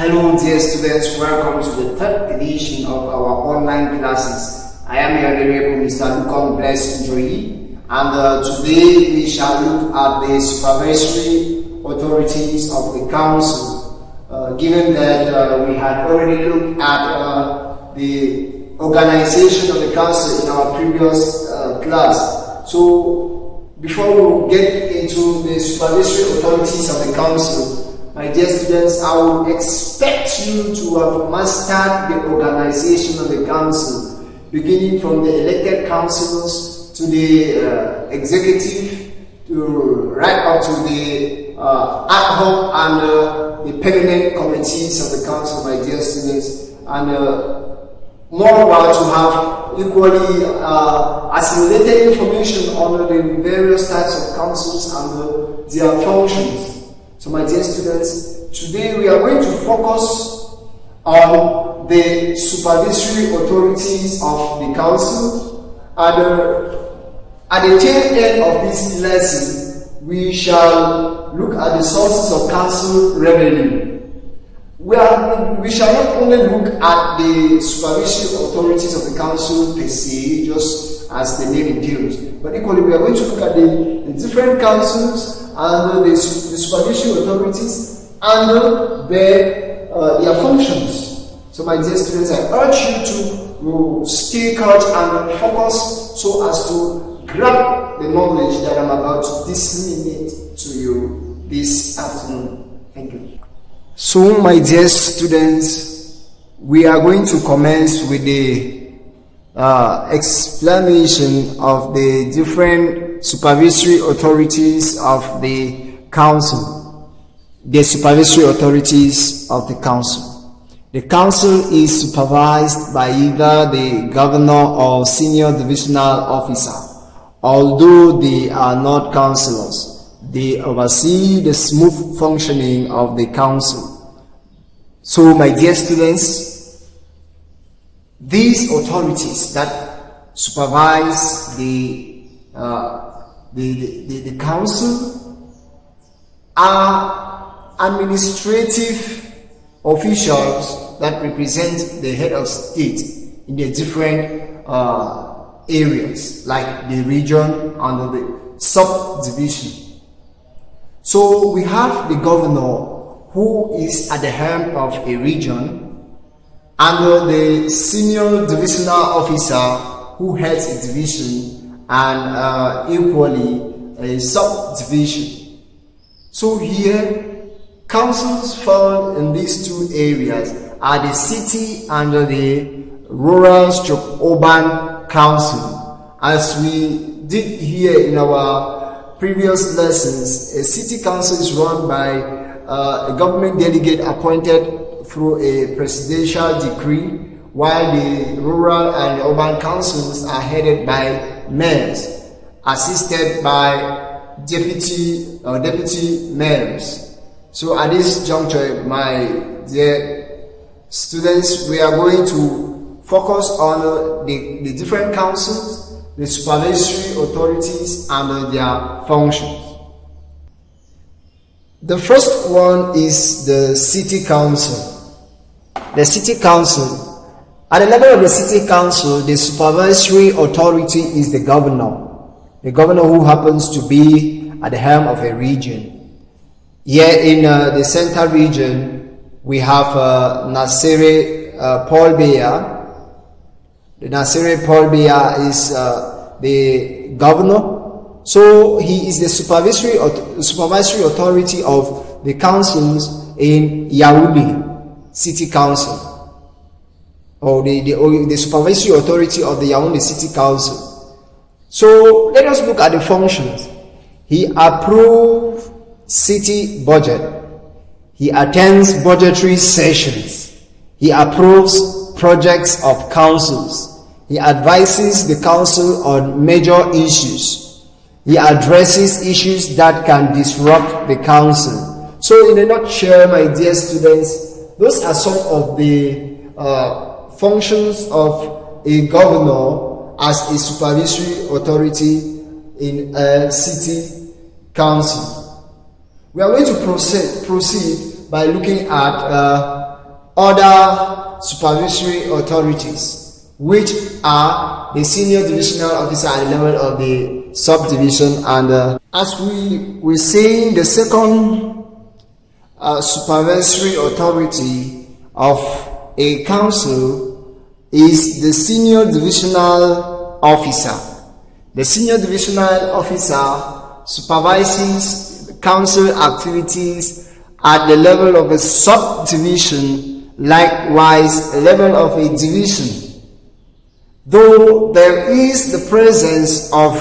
Hello dear students, welcome to the third edition of our online classes. I am your Honorable Mr. Lukan Bless Njoyi, and today we shall look at the supervisory authorities of the council. Given that we had already looked at the organization of the council in our previous class, so before we get into the supervisory authorities of the council, my dear students, I would expect you to have mastered the organization of the council, beginning from the elected councillors to the executive, to right up to the ad hoc and the permanent committees of the council, my dear students, and moreover to have equally assimilated information on the various types of councils and their functions. So my dear students, today we are going to focus on the supervisory authorities of the council, and at the tail end of this lesson, we shall look at the sources of council revenue. We shall not only look at the supervisory authorities of the council per se, just as the name entails, but equally we are going to look at the different councils and the supervisory authorities and their functions. So my dear students, I urge you to stay current and focus so as to grab the knowledge that I'm about to disseminate to you this afternoon. Thank you. So my dear students, we are going to commence with the explanation of the different supervisory authorities of the council. The supervisory authorities of the council. The council is supervised by either the governor or senior divisional officer. Although they are not councillors, they oversee the smooth functioning of the council. So my dear students, these authorities that supervise the council are administrative officials that represent the head of state in the different areas, like the region and the subdivision. So we have the governor, who is at the helm of a region, and the senior divisional officer, who heads a division, and equally a subdivision. So here, councils found in these two areas are the city and the rural/urban council. As we did here in our previous lessons, a city council is run by a government delegate appointed through a presidential decree, while the rural and urban councils are headed by mayors, assisted by deputy mayors. So at this juncture, my dear students, we are going to focus on the different councils, the supervisory authorities, and their functions. The first one is the city council. The city council. At the level of the city council, the supervisory authority is the governor. The governor who happens to be at the helm of a region. Here in the central region, we have Nasere Paul Beya. The Nasere Paul Beya is the governor. So he is the supervisory authority of the councils in Yaoundé City Council, or the supervisory authority of the Yaoundé City Council. So let us look at the functions. He approves city budget. He attends budgetary sessions. He approves projects of councils. He advises the council on major issues. He addresses issues that can disrupt the council. So in a nutshell, my dear students, those are some of the functions of a governor as a supervisory authority in a city council. We are going to proceed by looking at other supervisory authorities, which are the senior divisional officer at the level of the subdivision. And as we were saying, the second supervisory authority of a council is the senior divisional officer. The senior divisional officer supervises council activities at the level of a subdivision, likewise a level of a division. Though there is the presence of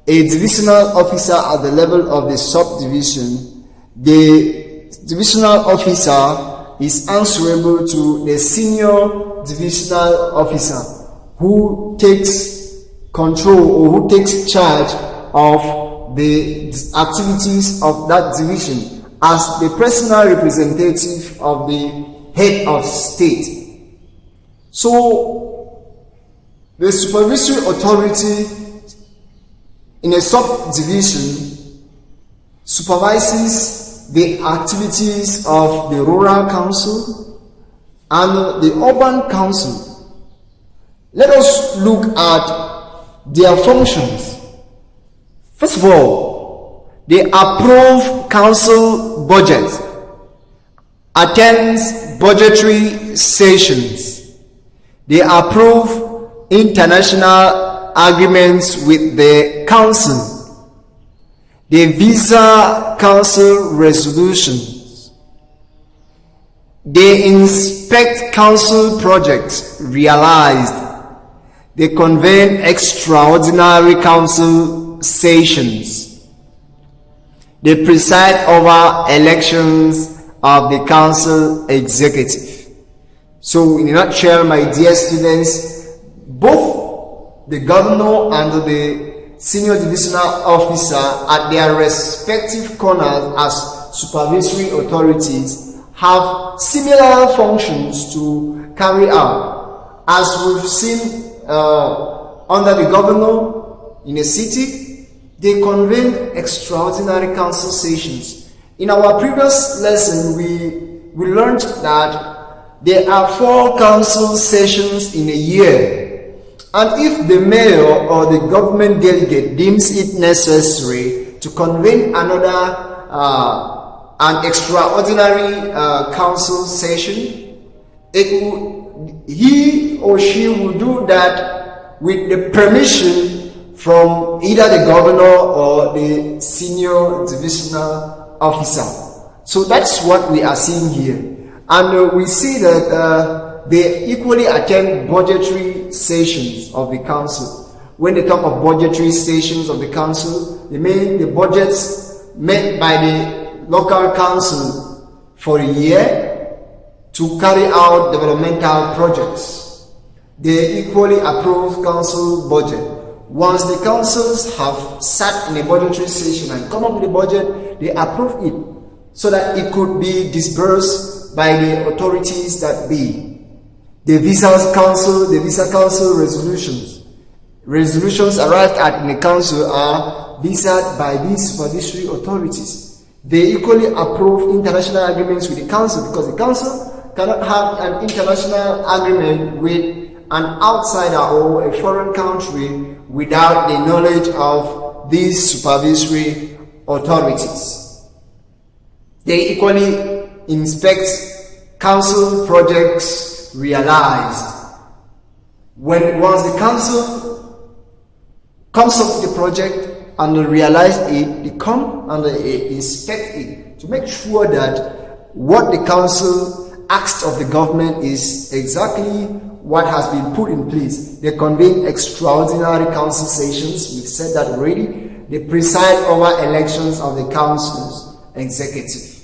a divisional officer at the level of the subdivision, the divisional officer is answerable to the senior divisional officer, who takes control or who takes charge of the activities of that division as the personal representative of the head of state. So the supervisory authority in a subdivision supervises the activities of the rural council and the urban council. Let us look at their functions. First of all, they approve council budget, attends budgetary sessions, they approve international agreements with the council, they visa council resolutions, they inspect council projects realized, they convene extraordinary council sessions, they preside over elections of the council executive. So in a nutshell, my dear students, both the governor and the senior divisional officer at their respective corners as supervisory authorities have similar functions to carry out. As we've seen under the governor in a city, they convene extraordinary council sessions. In our previous lesson, we learned that there are 4 council sessions in a year, and if the mayor or the government delegate deems it necessary to convene another an extraordinary council session, he or she will do that with the permission from either the governor or the senior divisional officer. So that's what we are seeing here. And we see that they equally attend budgetary sessions of the council. When they talk of budgetary sessions of the council, they mean the budgets made by the local council for a year to carry out developmental projects. They equally approve council budget. Once the councils have sat in a budgetary session and come up with a budget, they approve it so that it could be disbursed by the authorities that be. The visa council resolutions arrived at in the council are visaed by these supervisory authorities. They equally approve international agreements with the council, because the council cannot have an international agreement with an outsider or a foreign country without the knowledge of these supervisory authorities. They equally inspect council projects realized. Once the council comes up with the project and they realize it, they come and they inspect it to make sure that what the council asked of the government is exactly what has been put in place. They convene extraordinary council sessions, we've said that already. They preside over elections of the council's executive.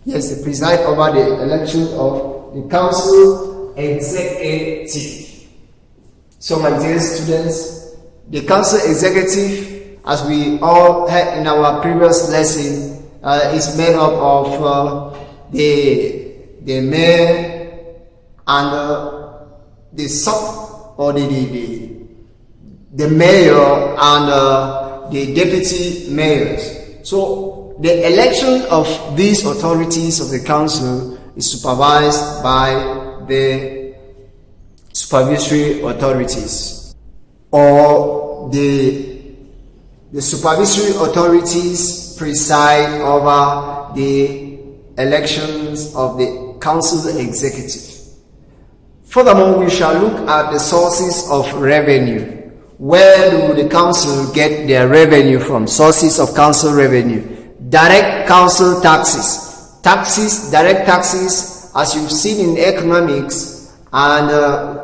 Yes, they preside over the election of the council executive. So my dear students, the council executive, as we all had in our previous lesson, is made up of the mayor and the sub or the mayor and the deputy mayors. So the election of these authorities of the council is supervised by the supervisory authorities, or the supervisory authorities preside over the elections of the council executive. Furthermore, we shall look at the sources of revenue. Where do the council get their revenue from? Sources of council revenue. Direct council taxes. Direct taxes, as you've seen in economics and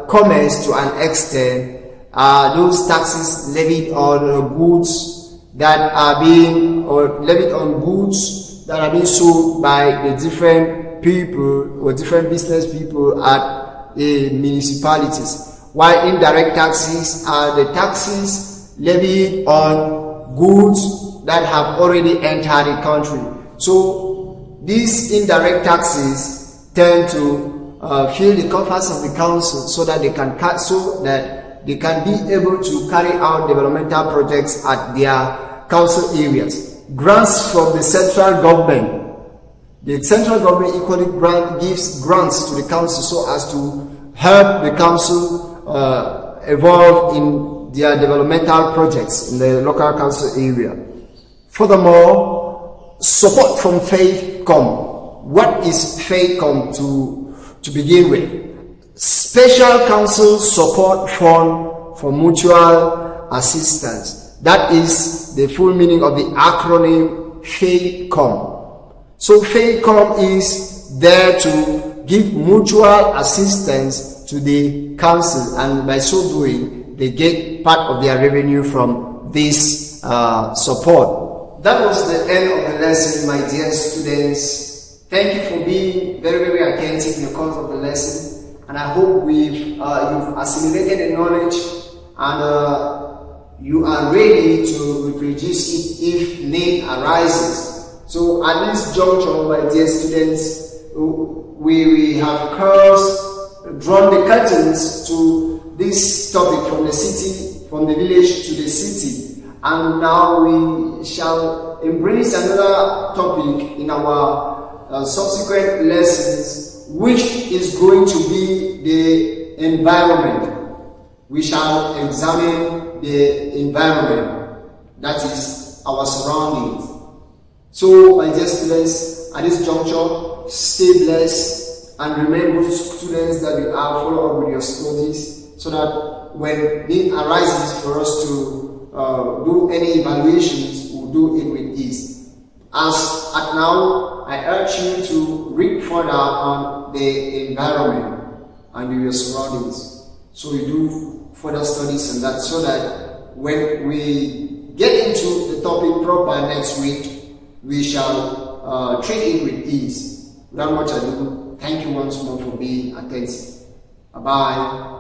commerce to an extent, are those taxes levied on goods that are being, sold by the different people or different business people at the municipalities. While indirect taxes are the taxes levied on goods that have already entered the country. So these indirect taxes tend to fill the coffers of the council so that they can be able to carry out developmental projects at their council areas. Grants from the central government. The central government equally gives grants to the council so as to help the council evolve in their developmental projects in the local council area. Furthermore, support from FAITCOM. What is FAITCOM to begin with? Special Council Support Fund for Mutual Assistance. That is the full meaning of the acronym FAITCOM. So FAITCOM is there to give mutual assistance to the council, and by so doing, they get part of their revenue from this support. That was the end of the lesson, my dear students. Thank you for being very, very attentive in the course of the lesson, and I hope you've assimilated the knowledge and you are ready to reproduce it if need arises. So at this juncture, my dear students, we have drawn the curtains to this topic from the village to the city, and now we shall embrace another topic in our subsequent lessons, which is going to be the environment. We shall examine the environment, that is our surroundings. So my dear students, at this juncture, stay blessed and remain good students that you are. Follow up with your studies so that when need arises for us to do any evaluations, we'll do it with ease. As at now, I urge you to read further on the environment and your surroundings. So you do further studies on that so that when we get into the topic proper next week, we shall treat it with ease. Without much ado, thank you once more for being attentive. Bye-bye.